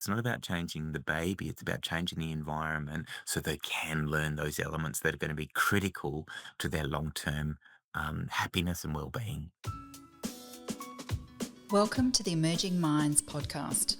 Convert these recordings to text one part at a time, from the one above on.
It's not about changing the baby, it's about changing the environment so they can learn those elements that are going to be critical to their long term happiness and well-being. Welcome to the Emerging Minds podcast.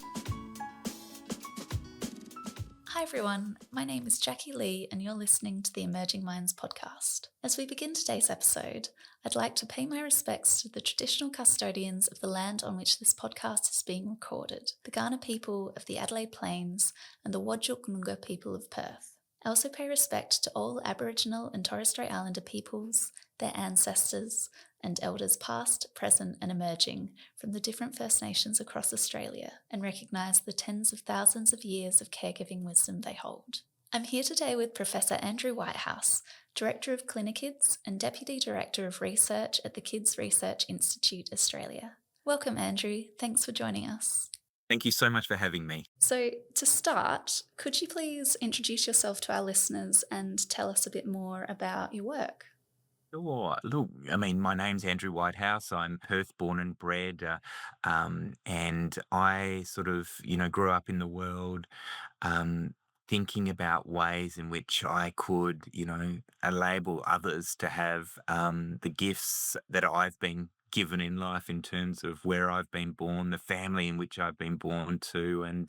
Hi everyone, my name is Jacquie Lee and you're listening to the Emerging Minds podcast. As we begin today's episode, I'd like to pay my respects to the traditional custodians of the land on which this podcast is being recorded, the Kaurna people of the Adelaide Plains and the Whadjuk Noongar people of Perth. I also pay respect to all Aboriginal and Torres Strait Islander peoples, their ancestors, and elders past, present and emerging from the different First Nations across Australia, and recognise the tens of thousands of years of caregiving wisdom they hold. I'm here today with Professor Andrew Whitehouse, Director of CliniKids and Deputy Director of Research at the Kids Research Institute Australia. Welcome, Andrew. Thanks for joining us. Thank you so much for having me. So, to start, could you please introduce yourself to our listeners and tell us a bit more about your work? Sure. Look, my name's Andrew Whitehouse. I'm Perth born and bred, and I sort of, grew up in the world, um, thinking about ways in which I could, enable others to have the gifts that I've been given in life in terms of where I've been born, the family in which I've been born to, and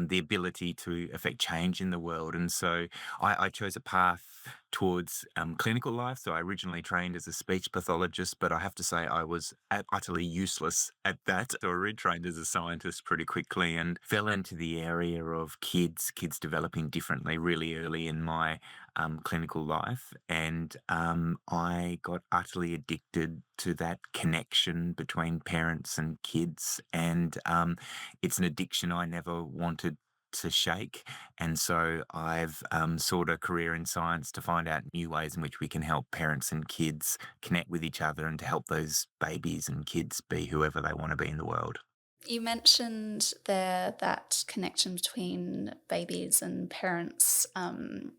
the ability to affect change in the world. And so I chose a path towards clinical life. So I originally trained as a speech pathologist, but I have to say I was utterly useless at that. So I retrained as a scientist pretty quickly and fell into the area of kids developing differently really early in my clinical life. And I got utterly addicted to that connection between parents and kids. And it's an addiction I never wanted to shake. And so I've sought a career in science to find out new ways in which we can help parents and kids connect with each other and to help those babies and kids be whoever they want to be in the world. You mentioned there that connection between babies and parents,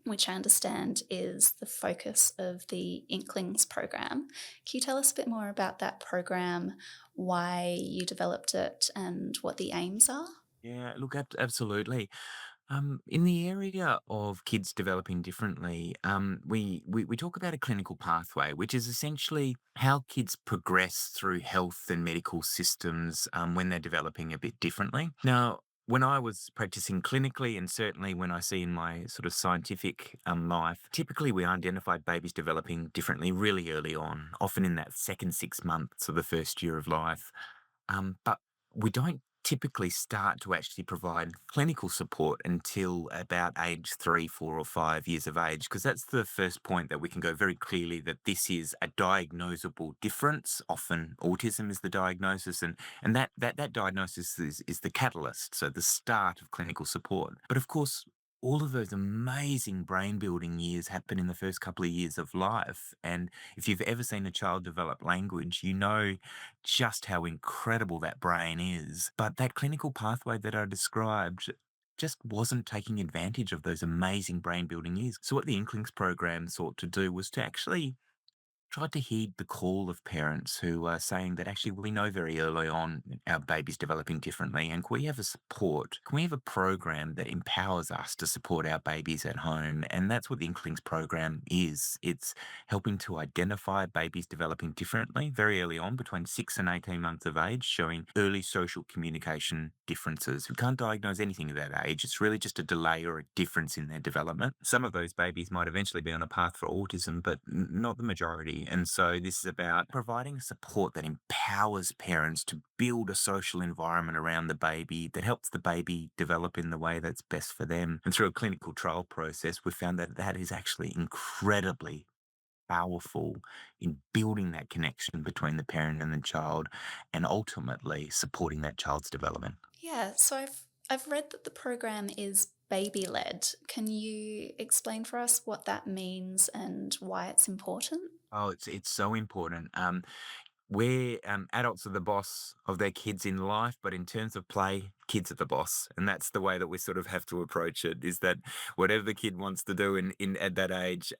which I understand is the focus of the Inklings program. Can you tell us a bit more about that program, why you developed it, and what the aims are? Yeah, look, absolutely. In the area of kids developing differently, we talk about a clinical pathway, which is essentially how kids progress through health and medical systems when they're developing a bit differently. Now, when I was practicing clinically, and certainly when I see in my sort of scientific life, typically we identified babies developing differently really early on, often in that second 6 months of the first year of life. But we don't typically start to actually provide clinical support until about age 3, 4, or 5 years of age, because that's the first point that we can go very clearly that this is a diagnosable difference. Often autism is the diagnosis, and that diagnosis is the catalyst, so the start of clinical support. But of course, all of those amazing brain building years happen in the first couple of years of life. And if you've ever seen a child develop language, you know just how incredible that brain is. But that clinical pathway that I described just wasn't taking advantage of those amazing brain building years. So, what the Inklings program sought to do was to actually tried to heed the call of parents who are saying that actually we know very early on our baby's developing differently, and can we have a support? Can we have a program that empowers us to support our babies at home? And that's what the Inklings program is. It's helping to identify babies developing differently very early on, between 6 and 18 months of age, showing early social communication differences. We can't diagnose anything at that age. It's really just a delay or a difference in their development. Some of those babies might eventually be on a path for autism, but not the majority. And so this is about providing support that empowers parents to build a social environment around the baby that helps the baby develop in the way that's best for them. And through a clinical trial process, we found that that is actually incredibly powerful in building that connection between the parent and the child and ultimately supporting that child's development. Yeah, so I've read that the program is baby led. Can you explain for us what that means and why it's important? Oh, it's so important. Where adults are the boss of their kids in life, but in terms of play, kids are the boss, and that's the way that we sort of have to approach it, is that whatever the kid wants to do in at that age,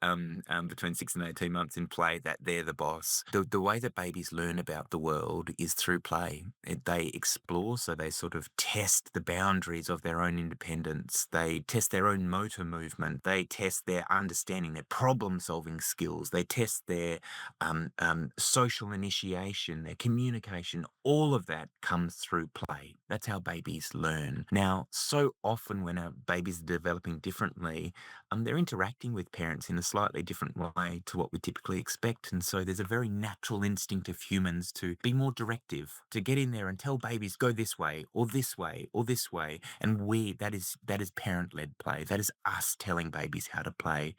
between 6 and 18 months in play, that they're the boss. The way that babies learn about the world is through play. They explore, so they sort of test the boundaries of their own independence. They test their own motor movement. They test their understanding, their problem-solving skills. They test their social initiation, their communication. All of that comes through play. That's how babies learn. Now, so often when our babies are developing differently, they're interacting with parents in a slightly different way to what we typically expect. And so there's a very natural instinct of humans to be more directive, to get in there and tell babies, go this way, or this way, or this way. And that is parent-led play. That is us telling babies how to play.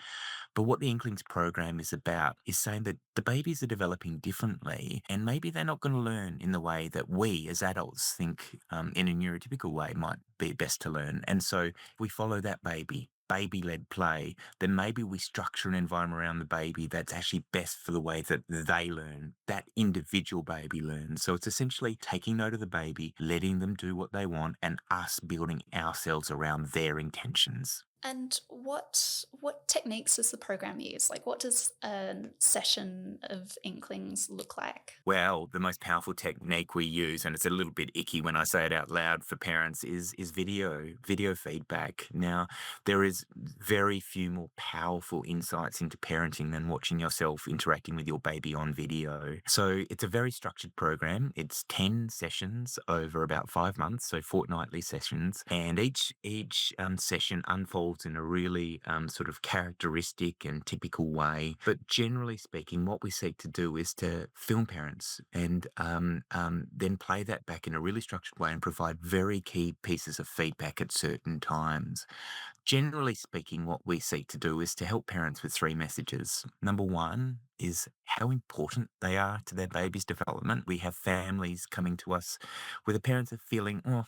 But what the Inklings program is about is saying that the babies are developing differently, and maybe they're not going to learn in the way that we as adults think in a neurotypical way might be best to learn. And so if we follow that baby-led play, then maybe we structure an environment around the baby that's actually best for the way that they learn, that individual baby learns. So it's essentially taking note of the baby, letting them do what they want, and us building ourselves around their intentions. And what techniques does the program use? Like, what does a session of Inklings look like? Well, the most powerful technique we use, and it's a little bit icky when I say it out loud for parents, is video feedback. Now, there is very few more powerful insights into parenting than watching yourself interacting with your baby on video. So it's a very structured program. It's 10 sessions over about 5 months, so fortnightly sessions, and each session unfolds in a really sort of characteristic and typical way. But generally speaking, what we seek to do is to film parents and then play that back in a really structured way and provide very key pieces of feedback at certain times. Generally speaking, what we seek to do is to help parents with three messages. Number one is how important they are to their baby's development. We have families coming to us where the parents are feeling, oh,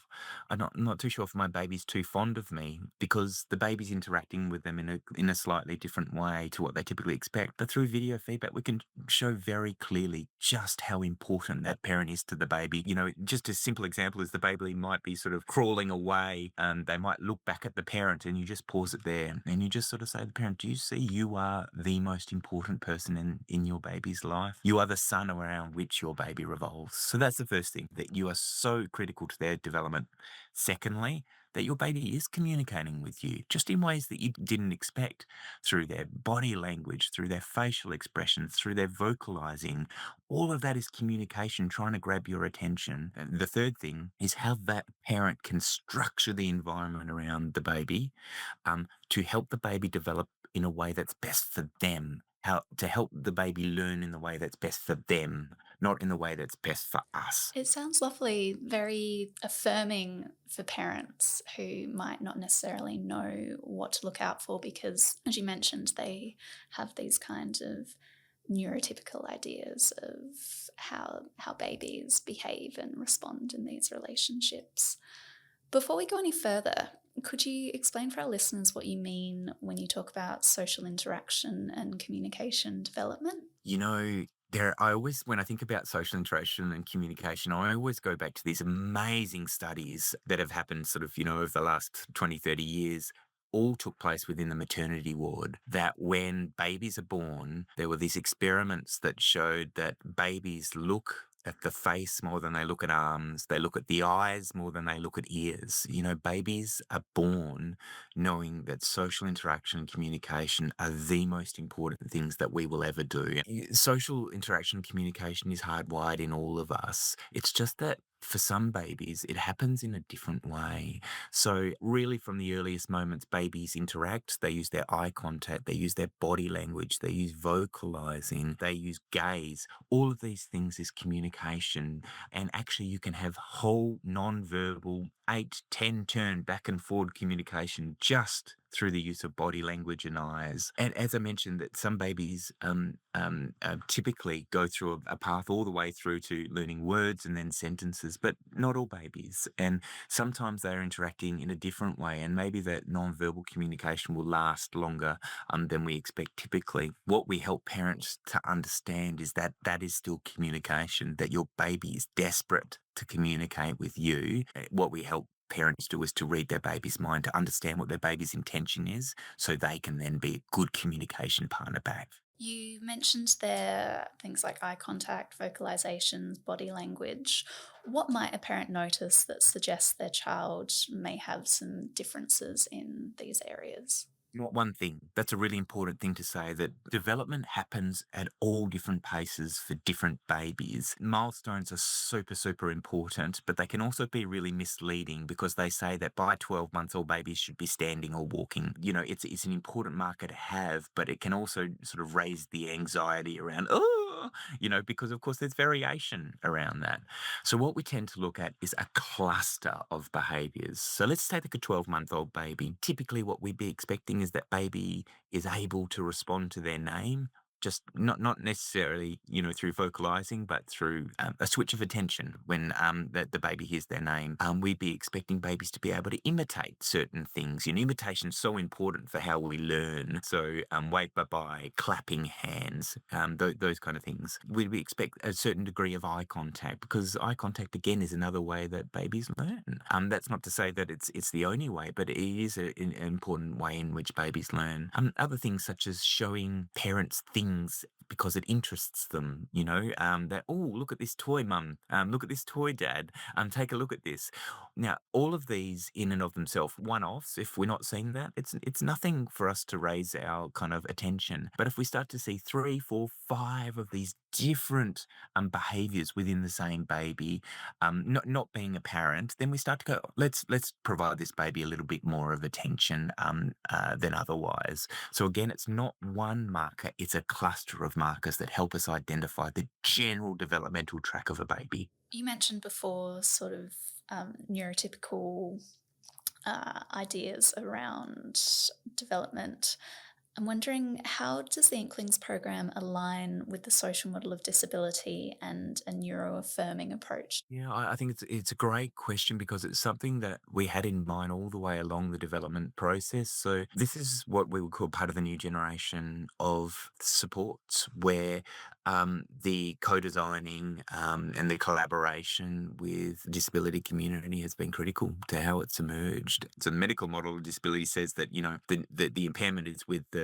I'm not too sure if my baby's too fond of me, because the baby's interacting with them in a slightly different way to what they typically expect. But through video feedback, we can show very clearly just how important that parent is to the baby. Just a simple example is the baby might be sort of crawling away, and they might look back at the parent, and you just pause it there and you just sort of say to the parent, do you see you are the most important person in your baby's life? You are the sun around which your baby revolves. So that's the first thing, that you are so critical to their development. Secondly, that your baby is communicating with you just in ways that you didn't expect, through their body language, through their facial expressions, through their vocalizing. All of that is communication trying to grab your attention. And the third thing is how that parent can structure the environment around the baby to help the baby develop in a way that's best for them. How to help the baby learn in the way that's best for them, not in the way that's best for us. It sounds lovely, very affirming for parents who might not necessarily know what to look out for because, as you mentioned, they have these kind of neurotypical ideas of how babies behave and respond in these relationships. Before we go any further, could you explain for our listeners what you mean when you talk about social interaction and communication development? You know, when I think about social interaction and communication, I always go back to these amazing studies that have happened sort of, over the last 20, 30 years. All took place within the maternity ward. That when babies are born, there were these experiments that showed that babies look at the face more than they look at arms. They look at the eyes more than they look at ears. Babies are born knowing that social interaction and communication are the most important things that we will ever do. Social interaction and communication is hardwired in all of us. It's just that for some babies, it happens in a different way. So, really, from the earliest moments, babies interact. They use their eye contact, they use their body language, they use vocalizing, they use gaze. All of these things is communication. And actually, you can have whole non-verbal 8, 10 turn back and forward communication just through the use of body language and eyes. And as I mentioned, that some babies typically go through a path all the way through to learning words and then sentences, but not all babies. And sometimes they're interacting in a different way, and maybe that non-verbal communication will last longer than we expect typically. What we help parents to understand is that that is still communication, that your baby is desperate to communicate with you. What we help parents do is to read their baby's mind, to understand what their baby's intention is, so they can then be a good communication partner back. You mentioned there things like eye contact, vocalizations, body language. What might a parent notice that suggests their child may have some differences in these areas? Not one thing. That's a really important thing to say, that development happens at all different paces for different babies. Milestones are super, super important, but they can also be really misleading because they say that by 12 months, all babies should be standing or walking. It's an important marker to have, but it can also sort of raise the anxiety around, oh, because of course there's variation around that. So what we tend to look at is a cluster of behaviors. So let's take like a 12-month-old baby. Typically what we'd be expecting is that baby is able to respond to their name, just not necessarily, through vocalizing, but through a switch of attention when the baby hears their name. We'd be expecting babies to be able to imitate certain things. Imitation is so important for how we learn. So wave bye-bye, clapping hands, those kind of things. We expect a certain degree of eye contact, because eye contact, again, is another way that babies learn. That's not to say that it's the only way, but it is an important way in which babies learn. Other things such as showing parents things because it interests them, that, oh, look at this toy, mum, look at this toy, dad, take a look at this. Now, all of these in and of themselves, one-offs, if we're not seeing that, it's nothing for us to raise our kind of attention. But if we start to see 3, 4, 5 of these different behaviors within the same baby, not being apparent, then we start to go, let's provide this baby a little bit more of attention than otherwise. So again, it's not one marker, it's a cluster of markers that help us identify the general developmental track of a baby. You mentioned before sort of neurotypical ideas around development. I'm wondering, how does the Inklings program align with the social model of disability and a neuro-affirming approach? Yeah, I think it's a great question because it's something that we had in mind all the way along the development process. So this is what we would call part of the new generation of supports, where the co-designing and the collaboration with the disability community has been critical to how it's emerged. So the medical model of disability says that the impairment is with the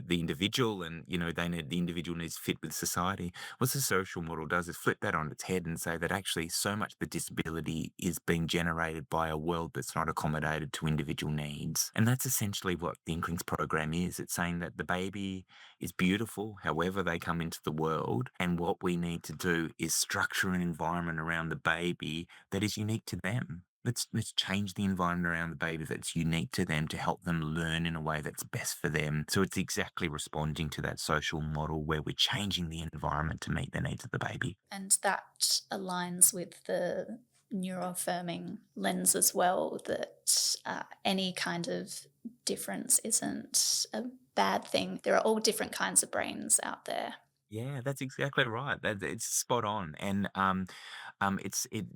individual, and the individual needs to fit with society. What the social model does is flip that on its head and say that actually so much of the disability is being generated by a world that's not accommodated to individual needs. And that's essentially what the Inklings program is. It's saying that the baby is beautiful however they come into the world, and what we need to do is structure an environment around the baby that is unique to them. Let's change the environment around the baby that's unique to them to help them learn in a way that's best for them. So it's exactly responding to that social model where we're changing the environment to meet the needs of the baby. And that aligns with the neuro-affirming lens as well, that any kind of difference isn't a bad thing. There are all different kinds of brains out there. Yeah, that's exactly right. It's spot on. And the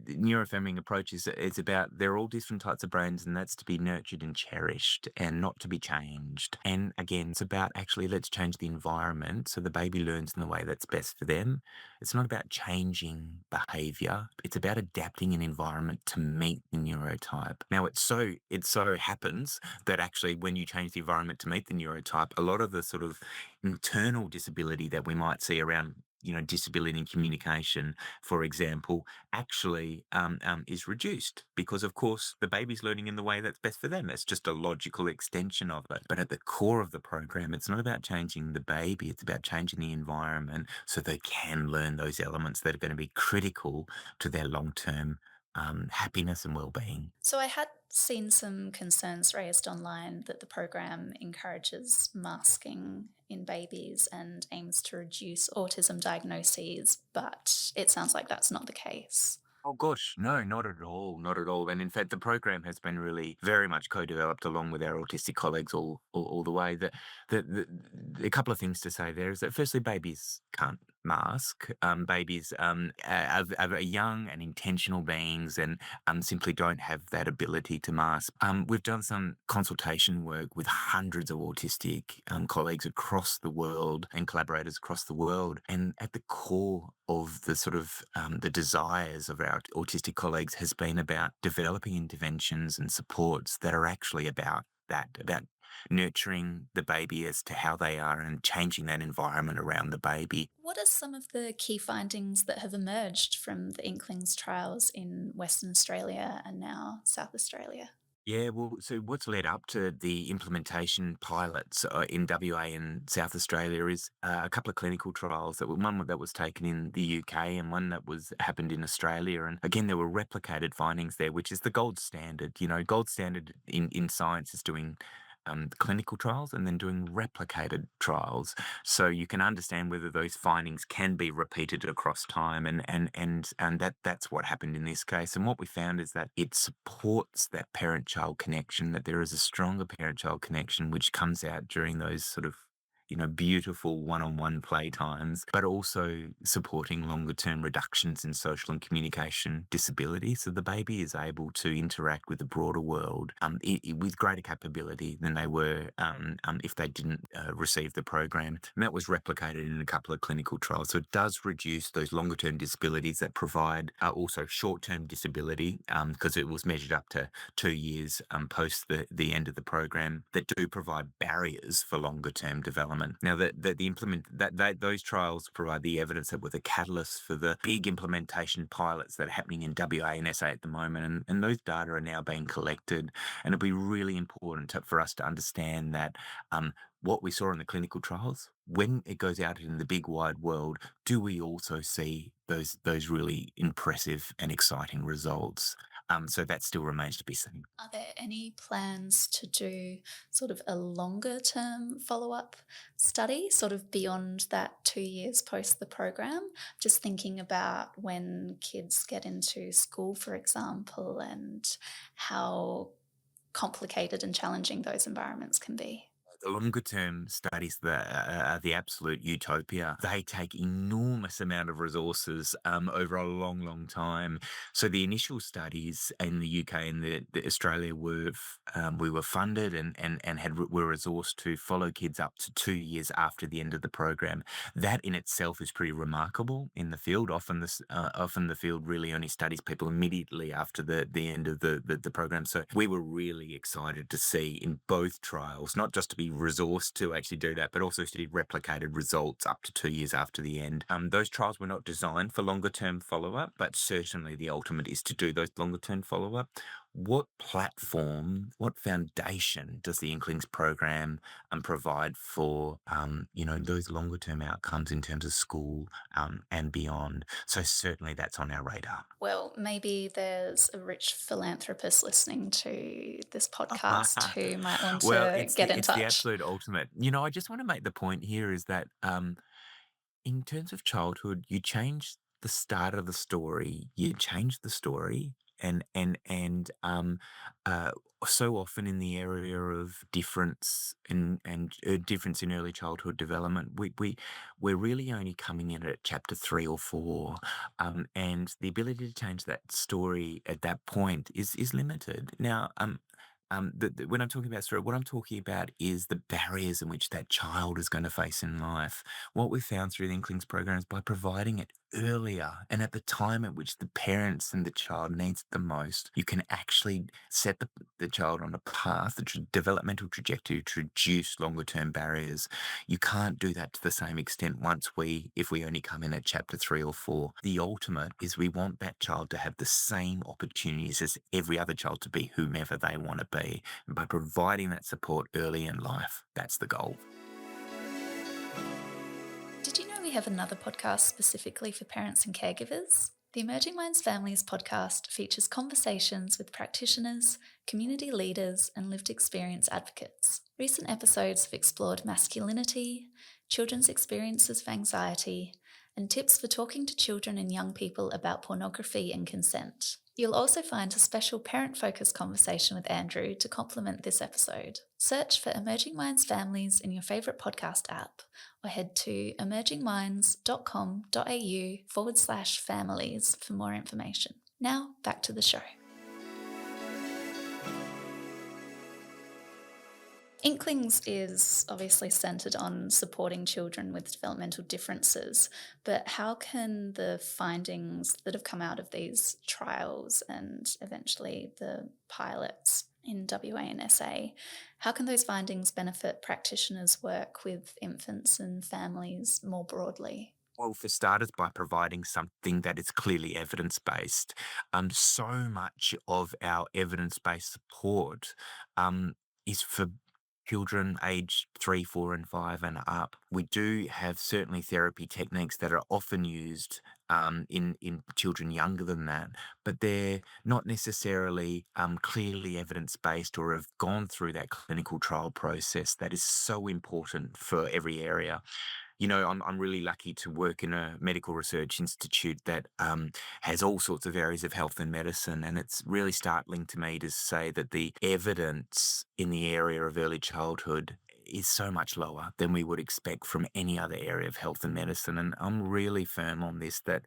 neuroaffirming approach is it's about, they're all different types of brains, and that's to be nurtured and cherished and not to be changed. And again, it's about actually let's change the environment so the baby learns in the way that's best for them. It's not about changing behavior. It's about adapting an environment to meet the neurotype. Now, it so happens that actually when you change the environment to meet the neurotype, a lot of the sort of internal disability that we might see around disability in communication, for example, actually is reduced because, of course, the baby's learning in the way that's best for them. It's just a logical extension of it. But at the core of the program, it's not about changing the baby, it's about changing the environment so they can learn those elements that are going to be critical to their long-term happiness and well-being. So I had seen some concerns raised online that the program encourages masking in babies and aims to reduce autism diagnoses, but it sounds like that's not the case. Oh gosh, no, not at all, not at all. And in fact, the program has been really very much co-developed along with our autistic colleagues all the way. A couple of things to say there is that firstly, babies can't mask. Babies are young and intentional beings and simply don't have that ability to mask. We've done some consultation work with hundreds of autistic colleagues across the world and collaborators across the world. And at the core of the sort of the desires of our autistic colleagues has been about developing interventions and supports that are actually about nurturing the baby as to how they are and changing that environment around the baby. What are some of the key findings that have emerged from the Inklings trials in Western Australia and now South Australia? Yeah, well, so what's led up to the implementation pilots in WA and South Australia is a couple of clinical trials one that was taken in the UK and one that was happened in Australia. And again, there were replicated findings there, which is the gold standard. You know, gold standard in science is doing clinical trials and then doing replicated trials, so you can understand whether those findings can be repeated across time, and that's what happened in this case. And what we found is that it supports that parent-child connection, that there is a stronger parent-child connection which comes out during those sort of beautiful one-on-one play times, but also supporting longer term reductions in social and communication disability. So the baby is able to interact with the broader world with greater capability than they were if they didn't receive the program. And that was replicated in a couple of clinical trials. So it does reduce those longer term disabilities that provide also short term disability because it was measured up to 2 years post the end of the program, that do provide barriers for longer term development. Now, those trials provide the evidence that were the catalyst for the big implementation pilots that are happening in WA and SA at the moment, and those data are now being collected, and it'll be really important for us to understand that what we saw in the clinical trials, when it goes out in the big wide world, do we also see those really impressive and exciting results? So that still remains to be seen. Are there any plans to do sort of a longer term follow up study, sort of beyond that 2 years post the program? Just thinking about when kids get into school, for example, and how complicated and challenging those environments can be. The longer term studies that are the absolute utopia. They take enormous amount of resources over a long, long time. So the initial studies in the UK and the Australia we were funded and were resourced to follow kids up to 2 years after the end of the program. That in itself is pretty remarkable in the field. Often the field really only studies people immediately after the end of the program. So we were really excited to see in both trials, not just to be resourced to actually do that, but also to see replicated results up to 2 years after the end. Those trials were not designed for longer term follow up, but certainly the ultimate is to do those longer term follow up. What platform, what foundation does the Inklings program provide for, those longer term outcomes in terms of school and beyond? So certainly that's on our radar. Well, maybe there's a rich philanthropist listening to this podcast who might want Well, to it's get in the touch. absolute ultimate. I just want to make the point here is that in terms of childhood, you change the start of the story, you change the story, and uh, so often in the area of difference in early childhood development, we're really only coming in at chapter 3 or 4, and the ability to change that story at that point is limited. Now, when I'm talking about story, what I'm talking about is the barriers in which that child is going to face in life. What we found through the Inklings program is by providing it earlier and at the time at which the parents and the child needs it the most, you can actually set the child on a path, developmental trajectory to reduce longer term barriers. You can't do that to the same extent if we only come in at chapter 3 or 4. The ultimate is we want that child to have the same opportunities as every other child to be whomever they want to be. And by providing that support early in life, that's the goal. Did you know we have another podcast specifically for parents and caregivers? The Emerging Minds Families podcast features conversations with practitioners, community leaders, and lived experience advocates. Recent episodes have explored masculinity, children's experiences of anxiety, and tips for talking to children and young people about pornography and consent. You'll also find a special parent focused conversation with Andrew to complement this episode. Search for Emerging Minds Families in your favourite podcast app or head to emergingminds.com.au/families for more information. Now, back to the show. Inklings is obviously centred on supporting children with developmental differences, but how can the findings that have come out of these trials and eventually the pilots in WA and SA, how can those findings benefit practitioners' work with infants and families more broadly? Well, for starters, by providing something that is clearly evidence based. So much of our evidence based support is for children aged 3, 4, and 5 and up. We do have certainly therapy techniques that are often used in children younger than that, but they're not necessarily clearly evidence based or have gone through that clinical trial process that is so important for every area. I'm really lucky to work in a medical research institute that has all sorts of areas of health and medicine. And it's really startling to me to say that the evidence in the area of early childhood is so much lower than we would expect from any other area of health and medicine. And I'm really firm on this that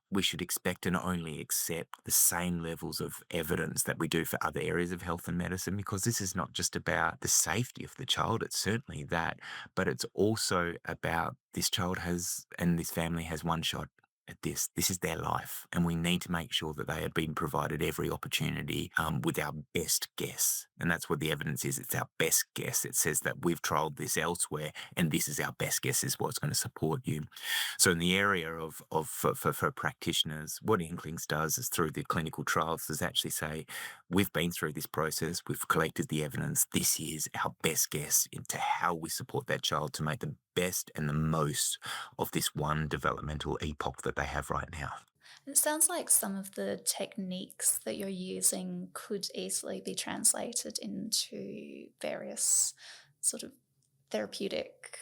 we should expect and only accept the same levels of evidence that we do for other areas of health and medicine, because this is not just about the safety of the child, it's certainly that, but it's also about this child has and this family has one shot at this. This is their life, and we need to make sure that they are being provided every opportunity with our best guess. And that's what the evidence is. It's our best guess. It says that we've trialled this elsewhere, and this is our best guess is what's going to support you. So in the area of for practitioners, what Inklings does is through the clinical trials is actually say, we've been through this process, we've collected the evidence, this is our best guess into how we support that child to make the best and the most of this one developmental epoch that they have right now. It sounds like some of the techniques that you're using could easily be translated into various sort of therapeutic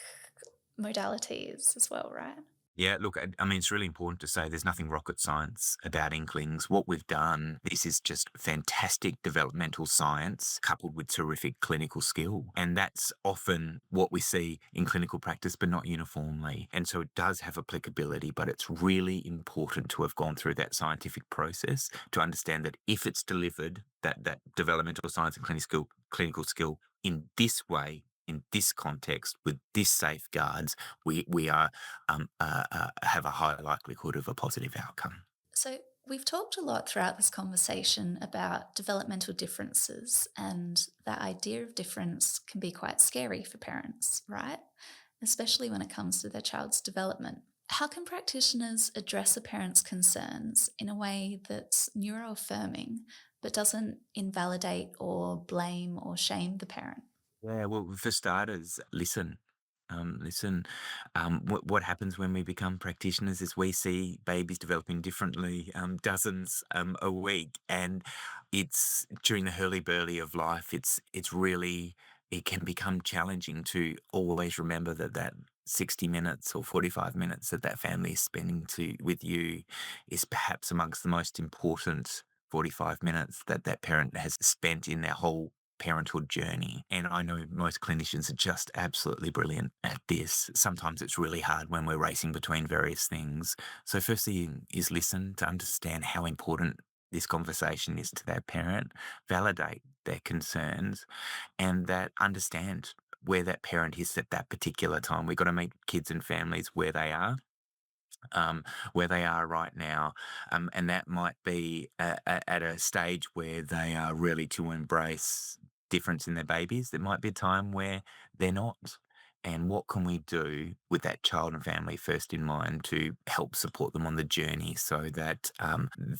modalities as well, right? Yeah, look, I mean, it's really important to say there's nothing rocket science about Inklings. What we've done, this is just fantastic developmental science coupled with terrific clinical skill. And that's often what we see in clinical practice, but not uniformly. And so it does have applicability, but it's really important to have gone through that scientific process to understand that if it's delivered, that developmental science and clinical skill in this way, in this context, with this safeguards, we are have a high likelihood of a positive outcome. So, we've talked a lot throughout this conversation about developmental differences, and that idea of difference can be quite scary for parents, right? Especially when it comes to their child's development. How can practitioners address a parent's concerns in a way that's neuro-affirming but doesn't invalidate or blame or shame the parent? Yeah, well, for starters, listen. Listen, what happens when we become practitioners is we see babies developing differently, dozens a week, and it's during the hurly burly of life. It's really it can become challenging to always remember that 60 minutes or 45 minutes that family is spending with you is perhaps amongst the most important 45 minutes that parent has spent in their whole parenthood journey. And I know most clinicians are just absolutely brilliant at this. Sometimes it's really hard when we're racing between various things. So, firstly, is listen to understand how important this conversation is to that parent, validate their concerns, and that understand where that parent is at that particular time. We've got to meet kids and families um, where they are right now. And that might be at a stage where they are ready to embrace difference in their babies. There might be a time where they're not. And what can we do with that child and family first in mind to help support them on the journey so that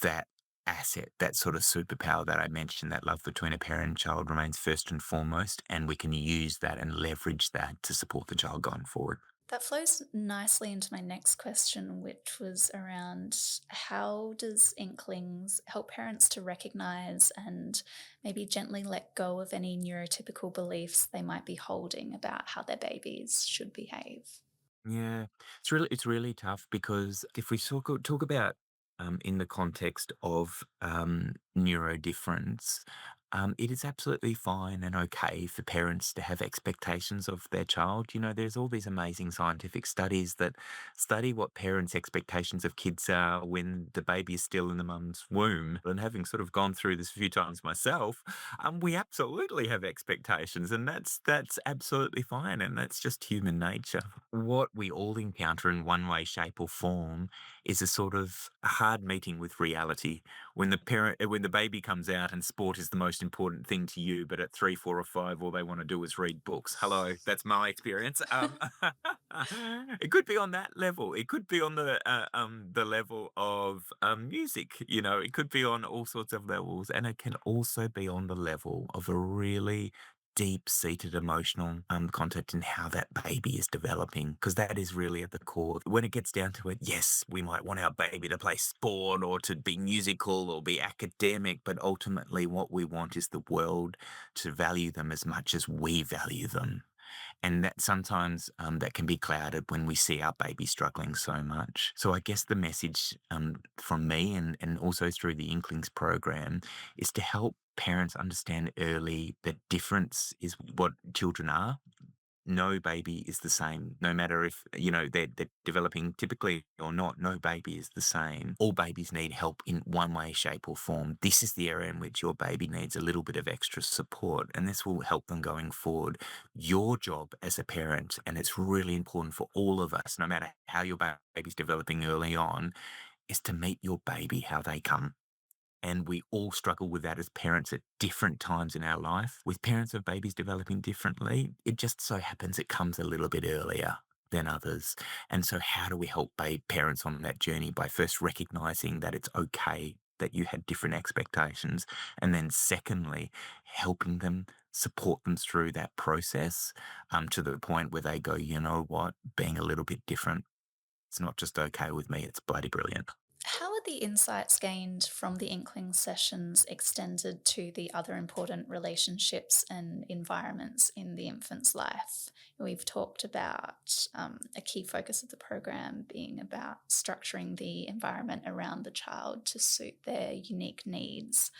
that asset, that sort of superpower that I mentioned, that love between a parent and child remains first and foremost, and we can use that and leverage that to support the child going forward. That flows nicely into my next question, which was around how does Inklings help parents to recognize and maybe gently let go of any neurotypical beliefs they might be holding about how their babies should behave? Yeah, it's really tough because if we talk about in the context of neurodifference, it is absolutely fine and okay for parents to have expectations of their child. You know, there's all these amazing scientific studies that study what parents' expectations of kids are when the baby is still in the mum's womb. And having sort of gone through this a few times myself, we absolutely have expectations, and that's absolutely fine, and that's just human nature. What we all encounter in one way, shape, or form is a sort of a hard meeting with reality when the baby comes out and sport is the most important thing to you, but at 3, 4, or 5, all they want to do is read books. Hello, that's my experience. It could be on that level. It could be on the level of music. You know, it could be on all sorts of levels, and it can also be on the level of a really deep-seated emotional concept in how that baby is developing, because that is really at the core. When it gets down to it, yes, we might want our baby to play sport or to be musical or be academic, but ultimately what we want is the world to value them as much as we value them. And that sometimes that can be clouded when we see our baby struggling so much. So I guess the message from me and also through the Inklings program is to help parents understand early that difference is what children are. No baby is the same, no matter if, you know, they're developing typically or not. No baby is the same. All babies need help in one way, shape, or form. This is the area in which your baby needs a little bit of extra support, and this will help them going forward. Your job as a parent, and it's really important for all of us, no matter how your baby's developing early on, is to meet your baby how they come. And we all struggle with that as parents at different times in our life. With parents of babies developing differently, it just so happens it comes a little bit earlier than others. And so, how do we help parents on that journey? By first recognizing that it's okay that you had different expectations. And then, secondly, helping them support them through that process to the point where they go, you know what, being a little bit different, it's not just okay with me, it's bloody brilliant. How are the insights gained from the Inkling sessions extended to the other important relationships and environments in the infant's life? We've talked about a key focus of the program being about structuring the environment around the child to suit their unique needs.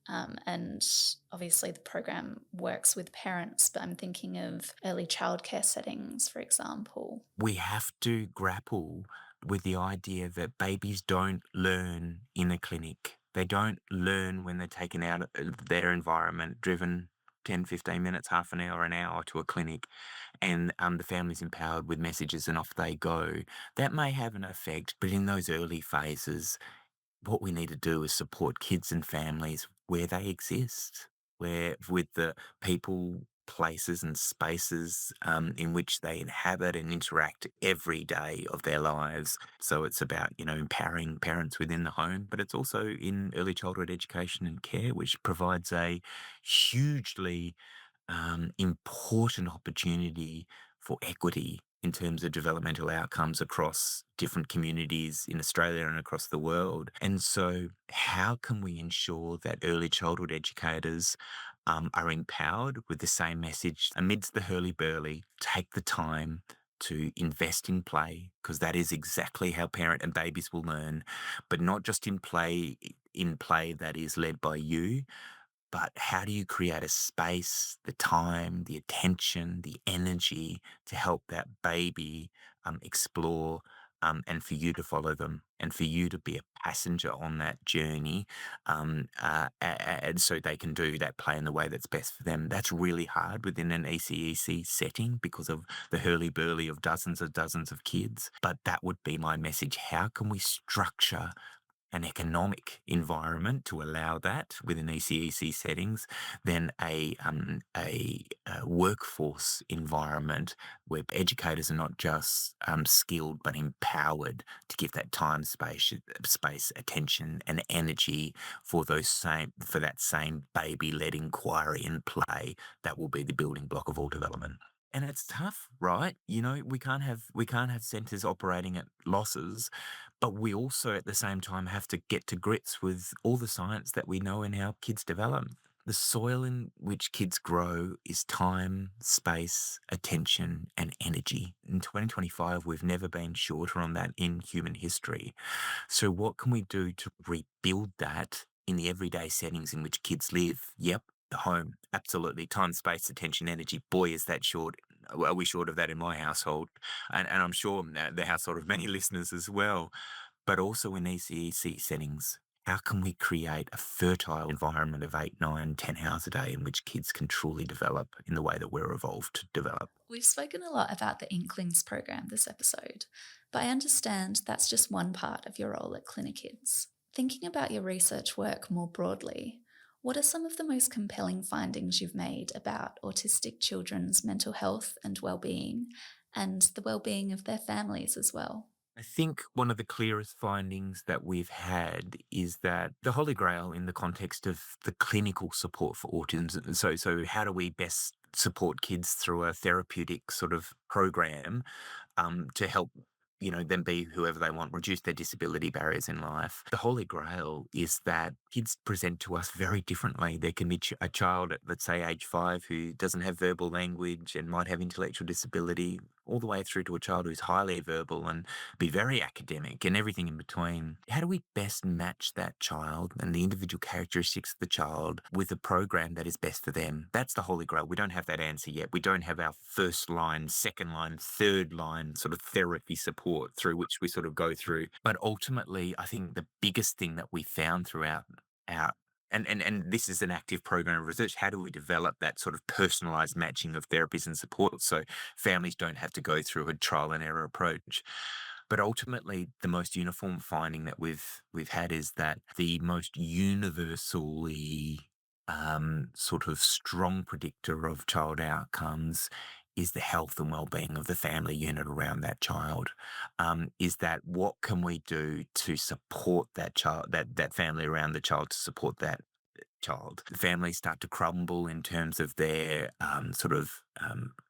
And obviously, the program works with parents, but I'm thinking of early childcare settings, for example. We have to grapple with the idea that babies don't learn in a clinic. They don't learn when they're taken out of their environment, driven 10, 15 minutes, half an hour to a clinic, and the family's empowered with messages and off they go. That may have an effect, but in those early phases, what we need to do is support kids and families where they exist, where with the people, places, and spaces in which they inhabit and interact every day of their lives. So it's about, you know, empowering parents within the home, but it's also in early childhood education and care, which provides a hugely important opportunity for equity in terms of developmental outcomes across different communities in Australia and across the world. And so, how can we ensure that early childhood educators are empowered with the same message amidst the hurly-burly? Take the time to invest in play, because that is exactly how parent and babies will learn, but not just in play that is led by you, but how do you create a space, the time, the attention, the energy to help that baby explore and for you to follow them and for you to be a passenger on that journey and so they can do that play in the way that's best for them. That's really hard within an ECEC setting because of the hurly-burly of dozens of kids. But that would be my message. How can we structure an economic environment to allow that within ECEC settings, then a workforce environment where educators are not just skilled but empowered to give that time, space, attention, and energy for that same baby-led inquiry and play that will be the building block of all development. And it's tough, right? You know, we can't have centres operating at losses, but we also at the same time have to get to grips with all the science that we know in how kids develop. The soil in which kids grow is time, space, attention, and energy. In 2025, we've never been shorter on that in human history. So, what can we do to rebuild that in the everyday settings in which kids live? Yep, the home. Absolutely. Time, space, attention, energy. Boy, is that short. Are we short of that in my household? And I'm sure the household of many listeners as well. But also in ECEC settings, how can we create a fertile environment of 8, 9, 10 hours a day in which kids can truly develop in the way that we're evolved to develop? We've spoken a lot about the Inklings program this episode, but I understand that's just one part of your role at CliniKids. Thinking about your research work more broadly, what are some of the most compelling findings you've made about autistic children's mental health and well-being, and the well-being of their families as well? I think one of the clearest findings that we've had is that the Holy Grail in the context of the clinical support for autism. So how do we best support kids through a therapeutic sort of program to help them be whoever they want, reduce their disability barriers in life. The holy grail is that kids present to us very differently. There can be a child at, let's say, age 5 who doesn't have verbal language and might have intellectual disability, all the way through to a child who's highly verbal and be very academic and everything in between. How do we best match that child and the individual characteristics of the child with a program that is best for them? That's the holy grail. We don't have that answer yet. We don't have our first line, second line, third line sort of therapy support through which we sort of go through. But ultimately, I think the biggest thing that we found throughout our and this is an active program of research. How do we develop that sort of personalized matching of therapies and support so families don't have to go through a trial and error approach? But ultimately, the most uniform finding that we've had is that the most universally sort of strong predictor of child outcomes is the health and well-being of the family unit around that child. Is that what can we do to support that child, that family around the child to support that child? Families start to crumble in terms of their sort of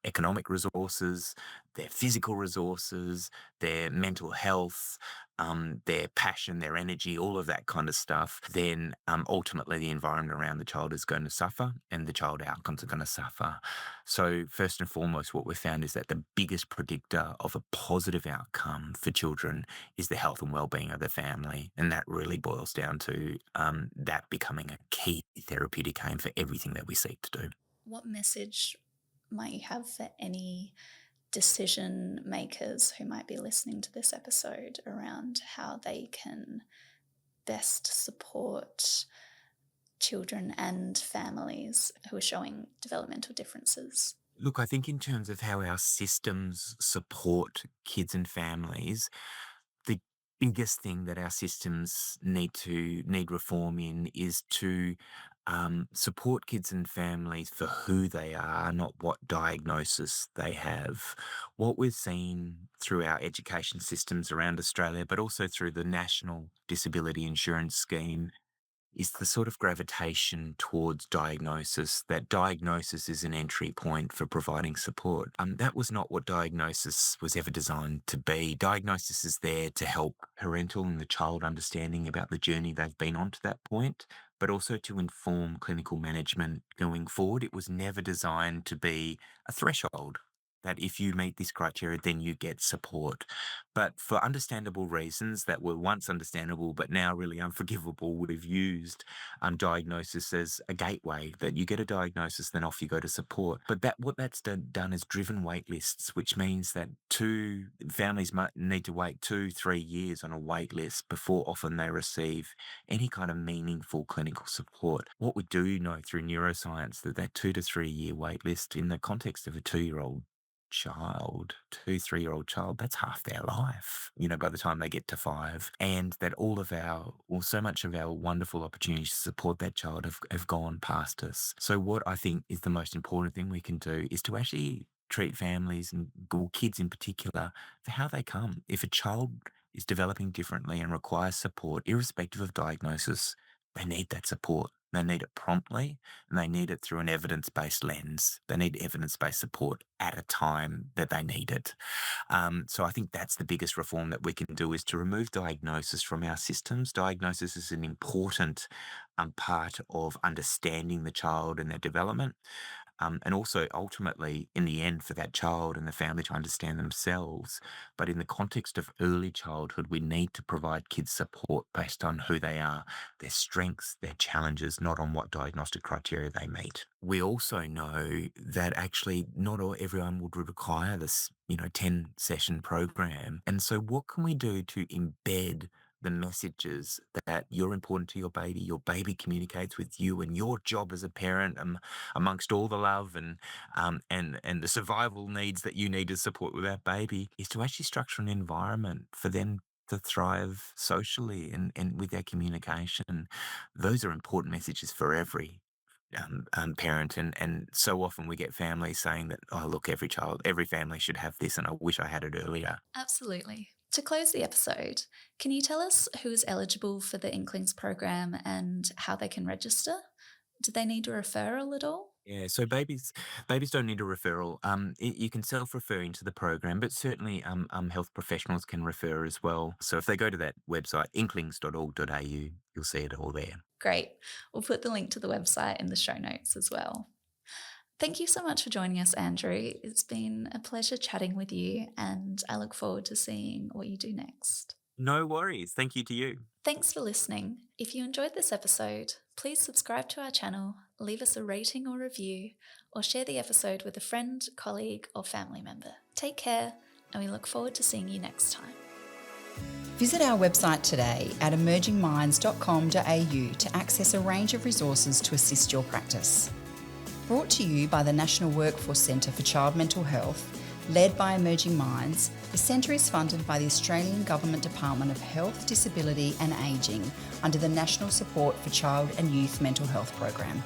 economic resources, their physical resources, their mental health, their passion, their energy, all of that kind of stuff. Then ultimately the environment around the child is going to suffer and the child outcomes are going to suffer. So first and foremost, what we've found is that the biggest predictor of a positive outcome for children is the health and well-being of the family. And that really boils down to that becoming a key therapeutic aim for everything that we seek to do. What message might you have for any decision makers who might be listening to this episode around how they can best support children and families who are showing developmental differences? Look, I think in terms of how our systems support kids and families, the biggest thing that our systems need reform in is to support kids and families for who they are, not what diagnosis they have. What we've seen through our education systems around Australia, but also through the National Disability Insurance Scheme, is the sort of gravitation towards diagnosis, that diagnosis is an entry point for providing support. That was not what diagnosis was ever designed to be. Diagnosis is there to help parental and the child understanding about the journey they've been on to that point, but also to inform clinical management going forward. It was never designed to be a threshold that if you meet this criteria, then you get support. But for understandable reasons that were once understandable, but now really unforgivable, we've used diagnosis as a gateway, that you get a diagnosis, then off you go to support. But what that's done is driven wait lists, which means that families might need to wait 2-3 years on a wait list before often they receive any kind of meaningful clinical support. What we do know through neuroscience that 2 to 3 year wait list in the context of a 2-year-old child, 2, 3-year-old child, that's half their life, by the time they get to 5. And that so much of our wonderful opportunities to support that child have gone past us. So what I think is the most important thing we can do is to actually treat families and kids in particular for how they come. If a child is developing differently and requires support, irrespective of diagnosis, they need that support. They need it promptly, and they need it through an evidence-based lens. They need evidence-based support at a time that they need it. So I think that's the biggest reform that we can do, is to remove diagnosis from our systems. Diagnosis is an important part of understanding the child and their development. And also ultimately, in the end, for that child and the family to understand themselves. But in the context of early childhood, we need to provide kids support based on who they are, their strengths, their challenges, not on what diagnostic criteria they meet. We also know that actually not everyone would require this, 10 session program. And so what can we do to embed the messages that you're important to your baby communicates with you, and your job as a parent, amongst all the love and the survival needs that you need to support with that baby, is to actually structure an environment for them to thrive socially and with their communication. Those are important messages for every parent, and so often we get families saying that, oh, look, every family should have this, and I wish I had it earlier. Absolutely. To close the episode, can you tell us who is eligible for the Inklings program and how they can register? Do they need a referral at all? Yeah, so babies don't need a referral. You can self-refer into the program, but certainly health professionals can refer as well. So if they go to that website, inklings.org.au, you'll see it all there. Great. We'll put the link to the website in the show notes as well. Thank you so much for joining us, Andrew. It's been a pleasure chatting with you, and I look forward to seeing what you do next. No worries. Thank you to you. Thanks for listening. If you enjoyed this episode, please subscribe to our channel, leave us a rating or review, or share the episode with a friend, colleague, or family member. Take care, and we look forward to seeing you next time. Visit our website today at emergingminds.com.au to access a range of resources to assist your practice. Brought to you by the National Workforce Centre for Child Mental Health, led by Emerging Minds, the centre is funded by the Australian Government Department of Health, Disability and Ageing under the National Support for Child and Youth Mental Health Program.